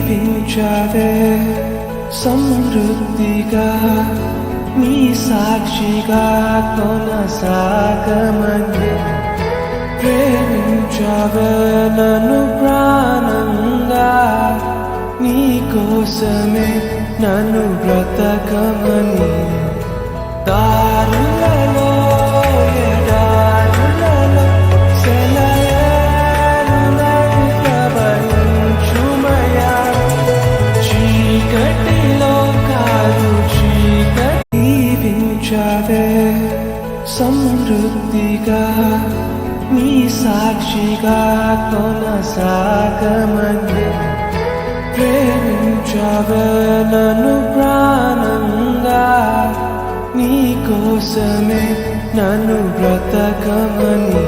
దీవించవే సమృద్ధిగా నీ సాక్షిగా కొనసాగమని ప్రేమించవే నన్ను ప్రాణంగా నీ కోసమే నన్ను బ్రతకమని దారులలో ఎడారులలో సెలయేరులై ప్రవహించుమయా చీకటిలో కాదు చీకటి దీవించవే సమృద్ధిగా నీ సాక్షిగా కొనసాగమని ప్రేమించవే నన్ను ప్రాణంగా నీ కోసమే నన్ను బ్రతకమని